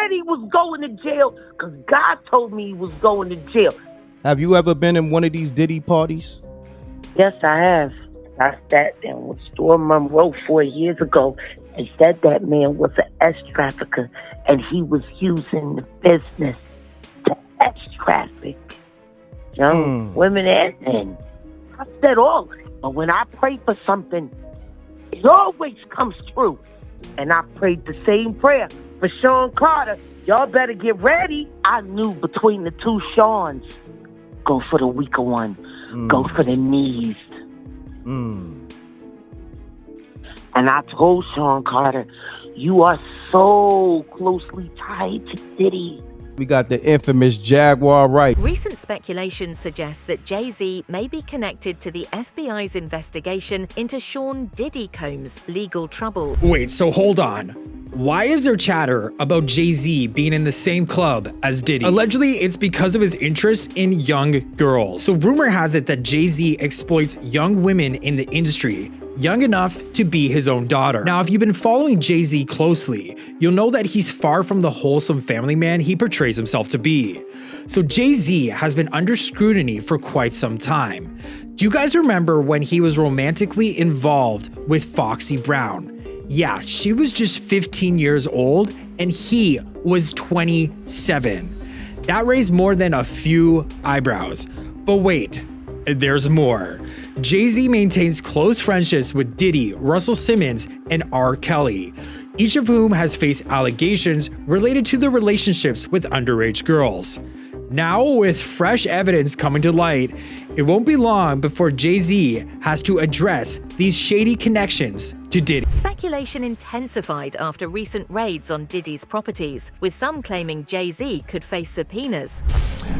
said he was going to jail because God told me he was going to jail. Have you ever been in one of these Diddy parties? Yes, I have. I sat down with Storm Monroe 4 years ago and said that man was an S-trafficker and he was using the business to S-traffic young women and men. I said all that. But when I pray for something, it always comes true. And I prayed the same prayer for Sean Carter. Y'all better get ready. I knew between the two Seans, go for the weaker one. Go for the knees. And I told Sean Carter, you are so closely tied to Diddy. We got the infamous Jaguar Wright. Recent speculation suggests that Jay-Z may be connected to the FBI's investigation into Sean Diddy Combs' legal trouble. Wait, so hold on. Why is there chatter about Jay-Z being in the same club as Diddy? Allegedly, it's because of his interest in young girls. So rumor has it that Jay-Z exploits young women in the industry, young enough to be his own daughter. Now, if you've been following Jay-Z closely, you'll know that he's far from the wholesome family man he portrays himself to be. So Jay-Z has been under scrutiny for quite some time. Do you guys remember when he was romantically involved with Foxy Brown? Yeah, she was just 15 years old and he was 27. That raised more than a few eyebrows. But wait, there's more. Jay-Z maintains close friendships with Diddy, Russell Simmons, and R. Kelly, each of whom has faced allegations related to their relationships with underage girls. Now, with fresh evidence coming to light, it won't be long before Jay-Z has to address these shady connections to Diddy. Speculation intensified after recent raids on Diddy's properties, with some claiming Jay-Z could face subpoenas.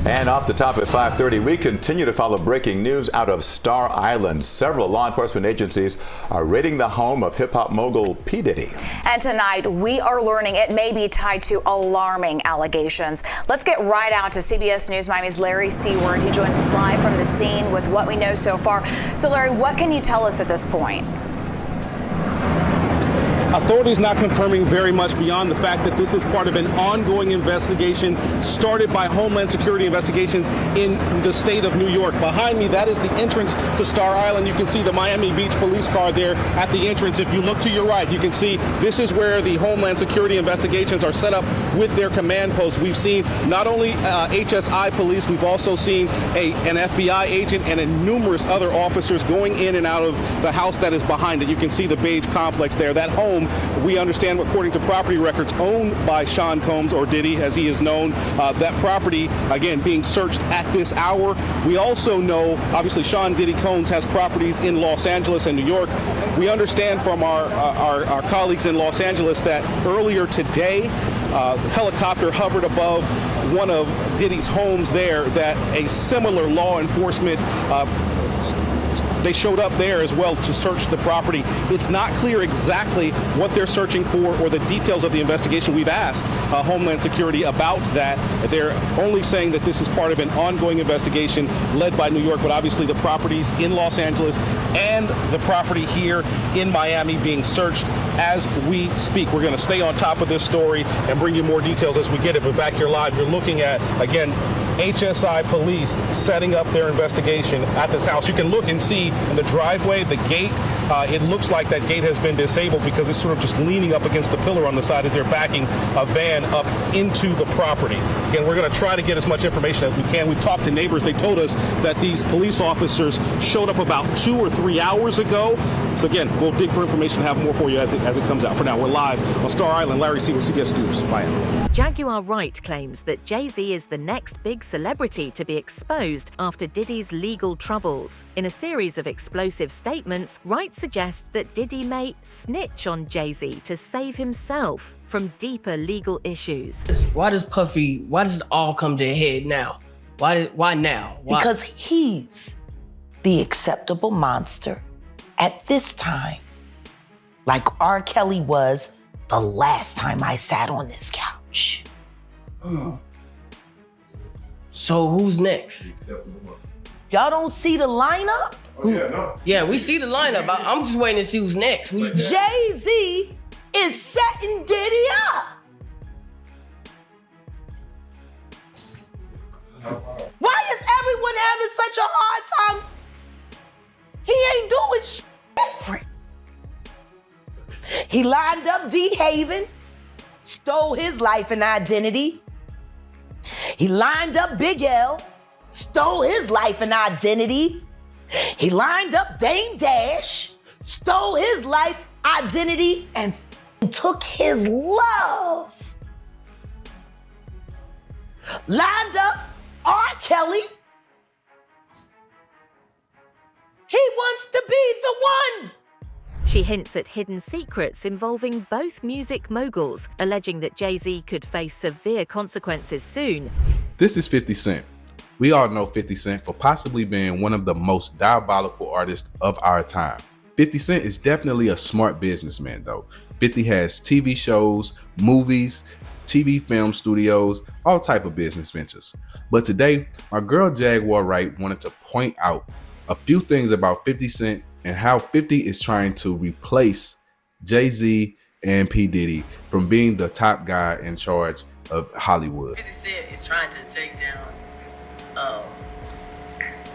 And off the top at 5:30, we continue to follow breaking news out of Star Island. Several law enforcement agencies are raiding the home of hip-hop mogul P. Diddy. And tonight, we are learning it may be tied to alarming allegations. Let's get right out to CBS News Miami's Larry Seward. He joins us live from the scene with what we know so far. So, Larry, what can you tell us at this point? Authorities not confirming very much beyond the fact that this is part of an ongoing investigation started by Homeland Security investigations in the state of New York. Behind me, that is the entrance to Star Island. You can see the Miami Beach police car there at the entrance. If you look to your right, you can see this is where the Homeland Security investigations are set up with their command post. We've seen not only HSI police, we've also seen an FBI agent and numerous other officers going in and out of the house that is behind it. You can see the beige complex there. That home, we understand, according to property records, owned by Sean Combs, or Diddy as he is known. That property, again, being searched at this hour. We also know, obviously, Sean Diddy Combs has properties in Los Angeles and New York. We understand from our colleagues in Los Angeles that earlier today, helicopter hovered above one of Diddy's homes there, that a similar law enforcement they showed up there as well to search the property. It's not clear exactly what they're searching for or the details of the investigation. We've asked Homeland Security about that. They're only saying that this is part of an ongoing investigation led by New York, but obviously the properties in Los Angeles and the property here in Miami being searched as we speak. We're going to stay on top of this story and bring you more details as we get it. But back here live, you're looking at, again, HSI police setting up their investigation at this house. You can look and see in the driveway, the gate, it looks like that gate has been disabled because it's sort of just leaning up against the pillar on the side as they're backing a van up into the property. Again, we're going to try to get as much information as we can. We've talked to neighbors. They told us that these police officers showed up about 2 or 3 hours ago. So again, we'll dig for information and have more for you as it comes out. For now, we're live on Star Island. Larry Seward, CBS News, Miami. Jaguar Wright claims that Jay-Z is the next big celebrity to be exposed after Diddy's legal troubles. In a series of explosive statements, Wright suggests that Diddy may snitch on Jay-Z to save himself from deeper legal issues. Why does it all come to a head now? Why now? Why? Because he's the acceptable monster at this time, like R. Kelly was the last time I sat on this couch. So who's next? Y'all don't see the lineup? Yeah, we see the lineup. I'm just waiting to see who's next. Jay-Z is setting Diddy up. Why is everyone having such a hard time? He ain't doing shit different. He lined up D. Haven, stole his life and identity. He lined up Big L, stole his life and identity. He lined up Dame Dash, stole his life, identity, and took his love. Lined up R. Kelly. He wants to be the one. She hints at hidden secrets involving both music moguls, alleging that Jay-Z could face severe consequences soon. This is 50 Cent. We all know 50 Cent for possibly being one of the most diabolical artists of our time. 50 Cent is definitely a smart businessman though. 50 has TV shows, movies, TV film studios, all type of business ventures. But today, my girl Jaguar Wright wanted to point out a few things about 50 Cent and how 50 is trying to replace Jay-Z and P. Diddy from being the top guy in charge of Hollywood. 50 Cent is trying to take down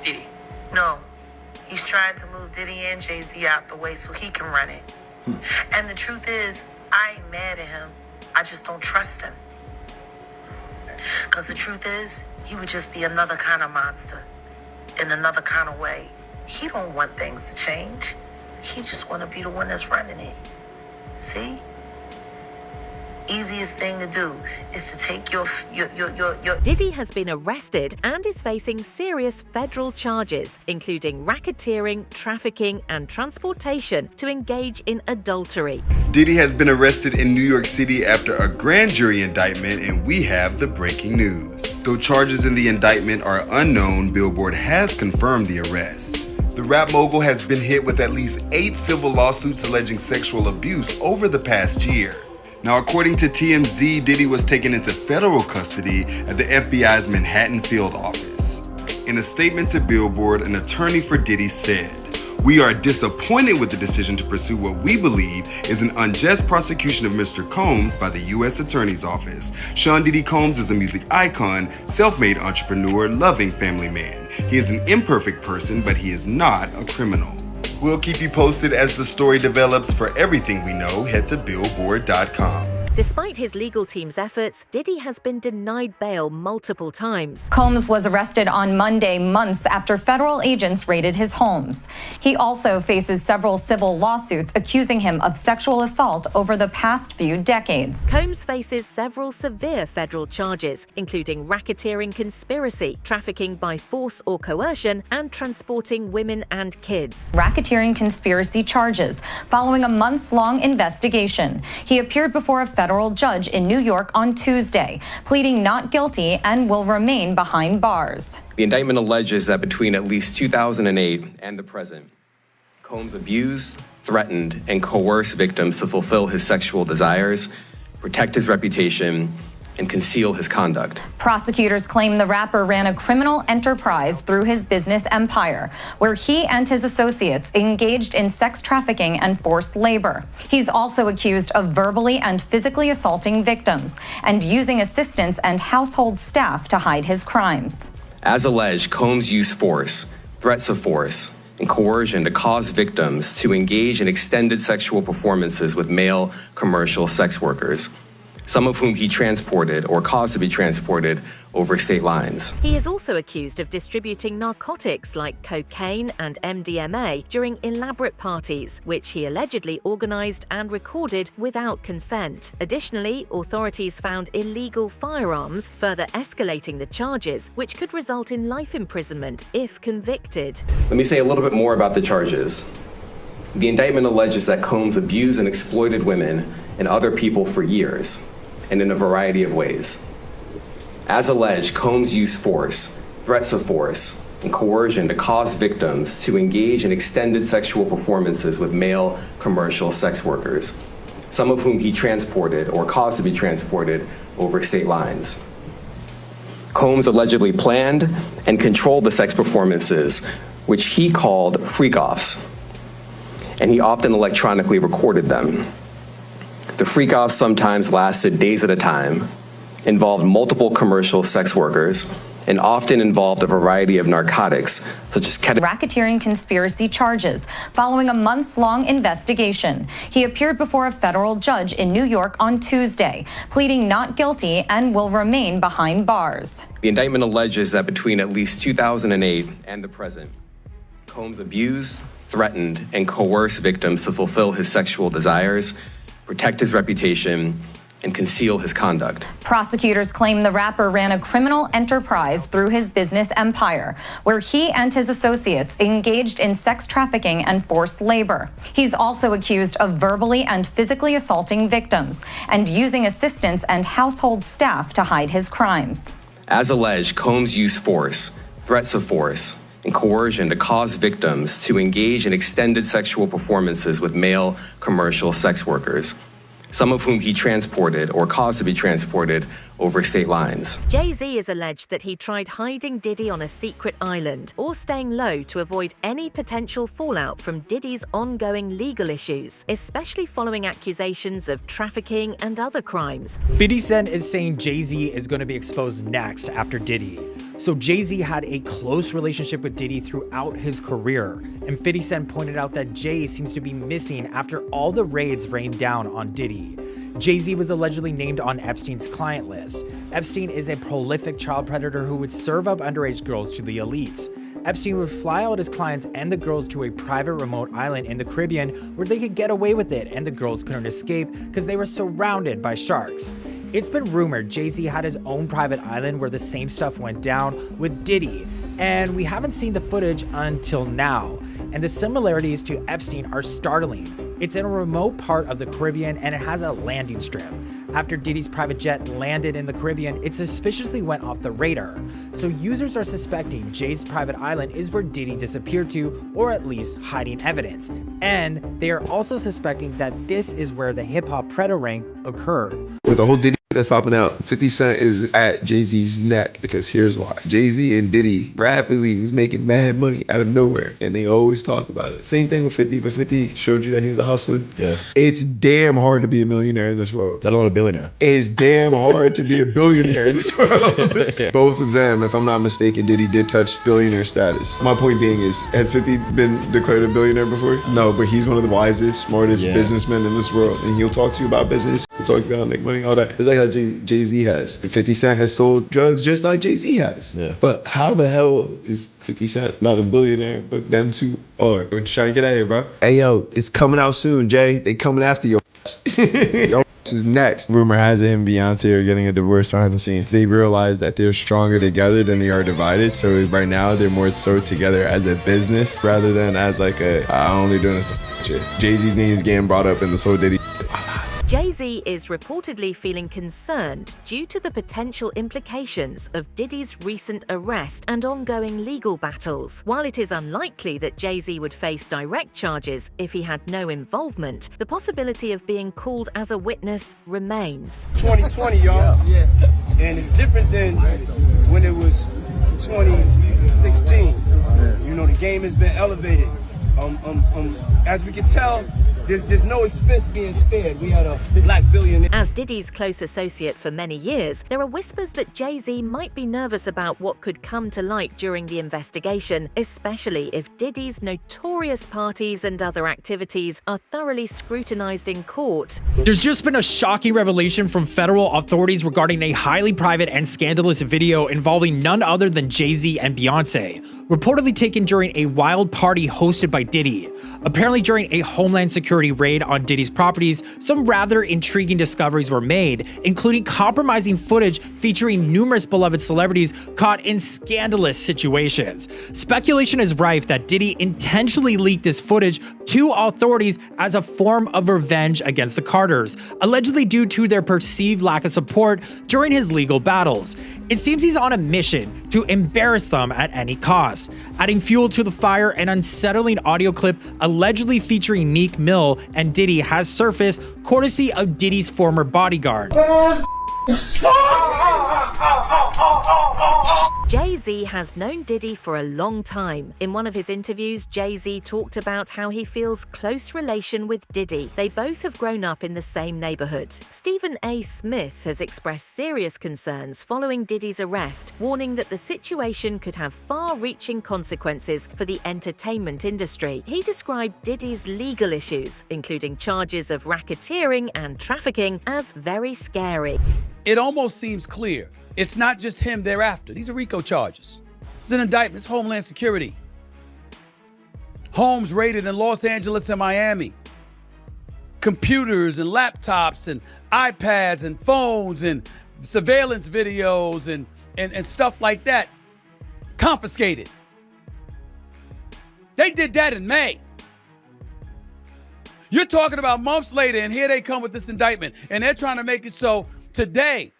Diddy. No, he's trying to move Diddy and Jay-Z out the way so he can run it. And the truth is, I ain't mad at him. I just don't trust him. Because the truth is, he would just be another kind of monster in another kind of way. He don't want things to change. He just want to be the one that's running it. See? Easiest thing to do is to take your... Diddy has been arrested and is facing serious federal charges, including racketeering, trafficking, and transportation to engage in adultery. Diddy has been arrested in New York City after a grand jury indictment, and we have the breaking news. Though charges in the indictment are unknown, Billboard has confirmed the arrest. The rap mogul has been hit with at least 8 civil lawsuits alleging sexual abuse over the past year. Now, according to TMZ, Diddy was taken into federal custody at the FBI's Manhattan field office. In a statement to Billboard, an attorney for Diddy said, "We are disappointed with the decision to pursue what we believe is an unjust prosecution of Mr. Combs by the U.S. Attorney's Office. Sean Diddy Combs is a music icon, self-made entrepreneur, loving family man. He is an imperfect person, but he is not a criminal." We'll keep you posted as the story develops. For everything we know, head to Billboard.com. Despite his legal team's efforts, Diddy has been denied bail multiple times. Combs was arrested on Monday, months after federal agents raided his homes. He also faces several civil lawsuits accusing him of sexual assault over the past few decades. Combs faces several severe federal charges, including racketeering conspiracy, trafficking by force or coercion, and transporting women and kids. Racketeering conspiracy charges following a months-long investigation. He appeared before a federal judge in New York on Tuesday, pleading not guilty and will remain behind bars. The indictment alleges that between at least 2008 and the present, Combs abused, threatened, and coerced victims to fulfill his sexual desires, protect his reputation, and conceal his conduct. Prosecutors claim the rapper ran a criminal enterprise through his business empire, where he and his associates engaged in sex trafficking and forced labor. He's also accused of verbally and physically assaulting victims and using assistants and household staff to hide his crimes. As alleged, Combs used force, threats of force, and coercion to cause victims to engage in extended sexual performances with male commercial sex workers, some of whom he transported or caused to be transported over state lines. He is also accused of distributing narcotics like cocaine and MDMA during elaborate parties, which he allegedly organized and recorded without consent. Additionally, authorities found illegal firearms, further escalating the charges, which could result in life imprisonment if convicted. Let me say a little bit more about the charges. The indictment alleges that Combs abused and exploited women and other people for years, and in a variety of ways. As alleged, Combs used force, threats of force, and coercion to cause victims to engage in extended sexual performances with male commercial sex workers, some of whom he transported or caused to be transported over state lines. Combs allegedly planned and controlled the sex performances, which he called freak-offs, and he often electronically recorded them. The freak-offs sometimes lasted days at a time, involved multiple commercial sex workers, and often involved a variety of narcotics, such as racketeering conspiracy charges following a months-long investigation. He appeared before a federal judge in New York on Tuesday, pleading not guilty and will remain behind bars. The indictment alleges that between at least 2008 and the present, Combs abused, threatened, and coerced victims to fulfill his sexual desires, protect his reputation, and conceal his conduct. Prosecutors claim the rapper ran a criminal enterprise through his business empire, where he and his associates engaged in sex trafficking and forced labor. He's also accused of verbally and physically assaulting victims and using assistants and household staff to hide his crimes. As alleged, Combs used force, threats of force, and coercion to cause victims to engage in extended sexual performances with male commercial sex workers, some of whom he transported or caused to be transported over state lines. Jay-Z is alleged that he tried hiding Diddy on a secret island or staying low to avoid any potential fallout from Diddy's ongoing legal issues, especially following accusations of trafficking and other crimes. 50 Cent is saying Jay-Z is going to be exposed next after Diddy. So Jay-Z had a close relationship with Diddy throughout his career, and 50 Cent pointed out that Jay seems to be missing after all the raids rained down on Diddy. Jay-Z was allegedly named on Epstein's client list. Epstein is a prolific child predator who would serve up underage girls to the elites. Epstein would fly out his clients and the girls to a private remote island in the Caribbean where they could get away with it and the girls couldn't escape because they were surrounded by sharks. It's been rumored Jay-Z had his own private island where the same stuff went down with Diddy, and we haven't seen the footage until now. And the similarities to Epstein are startling. It's in a remote part of the Caribbean and it has a landing strip. After Diddy's private jet landed in the Caribbean, it suspiciously went off the radar. So users are suspecting Jay's private island is where Diddy disappeared to, or at least hiding evidence. And they are also suspecting that this is where the hip-hop predator ring occurred. With the whole Diddy that's popping out, 50 Cent is at Jay-Z's neck because here's why. Jay-Z and Diddy rapidly was making mad money out of nowhere, and they always talk about it. Same thing with 50, but 50 showed you that he was a hustler. Yeah. It's damn hard to be a millionaire in this world. Let alone a billionaire. It's damn hard to be a billionaire in this world. Both of them, if I'm not mistaken, Diddy did touch billionaire status. My point being is, has 50 been declared a billionaire before? No, but he's one of the wisest, smartest businessmen in this world, and he'll talk to you about business. He'll talk to you about how to make money, all that. It's like how Jay-Z has. 50 Cent has sold drugs just like Jay-Z has. Yeah. But how the hell is 50 Cent not a billionaire, but them two are? We're trying to get out of here, bro. Hey, yo, it's coming out soon, Jay. They coming after your Your is next. Rumor has it him and Beyonce are getting a divorce behind the scenes. They realize that they're stronger together than they are divided. So right now, they're more so together as a business rather than as like I'm only doing this to shit. Jay-Z's name is getting brought up in this whole Diddy. Jay-Z is reportedly feeling concerned due to the potential implications of Diddy's recent arrest and ongoing legal battles. While it is unlikely that Jay-Z would face direct charges if he had no involvement, the possibility of being called as a witness remains. 2020, y'all. Yeah. And it's different than when it was 2016. You know, the game has been elevated. As we can tell, there's no expense being spared. We had a black billionaire. As Diddy's close associate for many years, there are whispers that Jay-Z might be nervous about what could come to light during the investigation, especially if Diddy's notorious parties and other activities are thoroughly scrutinized in court. There's just been a shocking revelation from federal authorities regarding a highly private and scandalous video involving none other than Jay-Z and Beyonce, reportedly taken during a wild party hosted by Diddy. Apparently during a Homeland Security raid on Diddy's properties, some rather intriguing discoveries were made, including compromising footage featuring numerous beloved celebrities caught in scandalous situations. Speculation is rife that Diddy intentionally leaked this footage to authorities as a form of revenge against the Carters, allegedly due to their perceived lack of support during his legal battles. It seems he's on a mission to embarrass them at any cost. Adding fuel to the fire, an unsettling audio clip allegedly featuring Meek Mill and Diddy has surfaced, courtesy of Diddy's former bodyguard. Jay-Z has known Diddy for a long time. In one of his interviews, Jay-Z talked about how he feels close relation with Diddy. They both have grown up in the same neighborhood. Stephen A. Smith has expressed serious concerns following Diddy's arrest, warning that the situation could have far-reaching consequences for the entertainment industry. He described Diddy's legal issues, including charges of racketeering and trafficking, as very scary. It almost seems clear it's not just him thereafter. These are RICO charges. It's an indictment. It's Homeland Security. Homes raided in Los Angeles and Miami. Computers and laptops and iPads and phones and surveillance videos and stuff like that confiscated. They did that in May. You're talking about months later, and here they come with this indictment, and they're trying to make it so today,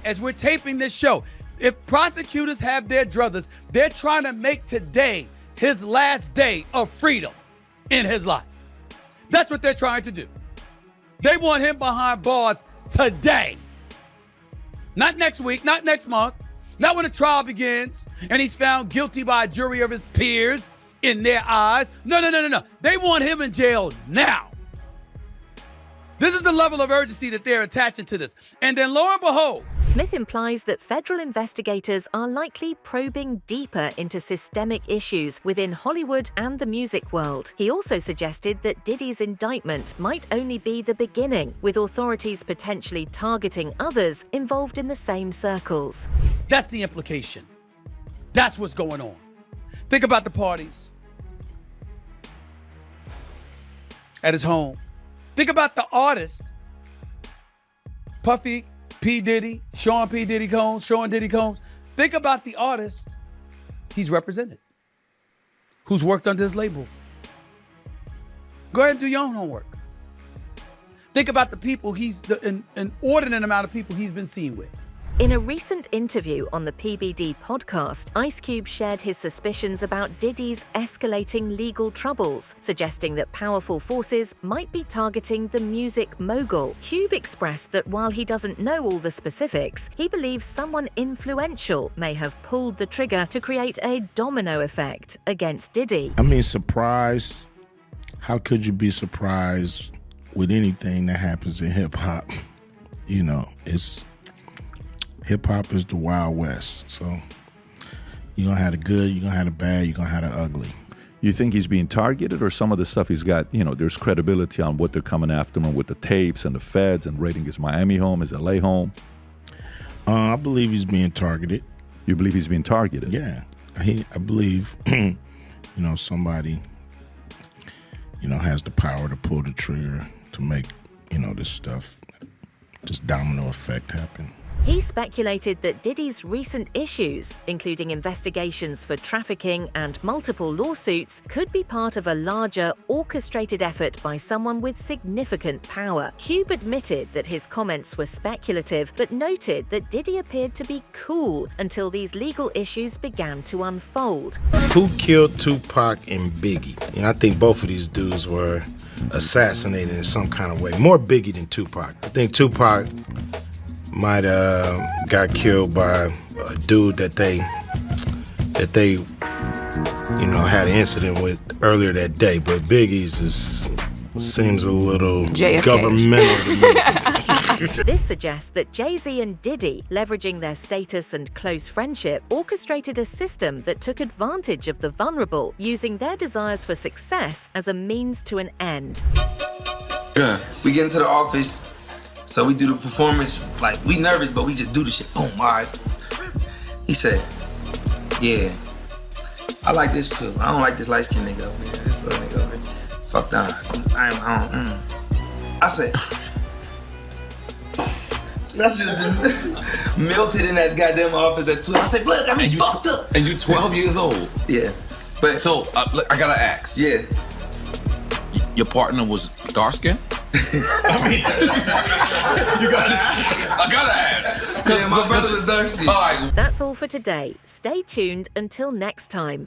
as we're taping this show, if prosecutors have their druthers, they're trying to make today his last day of freedom in his life. That's what they're trying to do. They want him behind bars today. Not next week, not next month, not when the trial begins and he's found guilty by a jury of his peers in their eyes. No. They want him in jail now. This is the level of urgency that they're attaching to this. And then lo and behold, Smith implies that federal investigators are likely probing deeper into systemic issues within Hollywood and the music world. He also suggested that Diddy's indictment might only be the beginning, with authorities potentially targeting others involved in the same circles. that's the implication. That's what's going on. Think about the parties at his home. Think about the artist, Puffy P. Diddy, Sean Diddy Combs. Think about the artist he's represented, who's worked under his label. Go ahead and do your own homework. Think about the people an inordinate amount of people he's been seen with. In a recent interview on the PBD podcast, Ice Cube shared his suspicions about Diddy's escalating legal troubles, suggesting that powerful forces might be targeting the music mogul. Cube expressed that while he doesn't know all the specifics, he believes someone influential may have pulled the trigger to create a domino effect against Diddy. I mean, surprise. How could you be surprised with anything that happens in hip hop? You know, hip hop is the Wild West. So you're gonna have the good, you're gonna have the bad, you're gonna have the ugly. You think he's being targeted, or some of the stuff he's got, there's credibility on what they're coming after him with the tapes and the feds and raiding his Miami home, his LA home? I believe he's being targeted. You believe he's being targeted? Yeah. I believe, somebody, has the power to pull the trigger to make, this stuff, this domino effect happen. He speculated that Diddy's recent issues, including investigations for trafficking and multiple lawsuits, could be part of a larger, orchestrated effort by someone with significant power. Cube admitted that his comments were speculative, but noted that Diddy appeared to be cool until these legal issues began to unfold. Who killed Tupac and Biggie? I think both of these dudes were assassinated in some kind of way. More Biggie than Tupac. I think Tupac might got killed by a dude that they had an incident with earlier that day, but Biggie's seems a little JFK. Governmental to me. This suggests that Jay-Z and Diddy, leveraging their status and close friendship, orchestrated a system that took advantage of the vulnerable, using their desires for success as a means to an end. Yeah, we get into the office. So we do the performance, like we nervous, but we just do the shit. Boom, all right. He said, yeah, I like this too. I don't like this light-skinned nigga over here. This little nigga over here. Fuck that. I said, that's just melted in that goddamn office at 12. I said, look, I'm fucked up. And you 12 years old? Yeah. But so, I gotta ask. Yeah. Your partner was dark-skinned? I gotta ask. Yeah, my brother was dark-skinned. All right. That's all for today. Stay tuned until next time.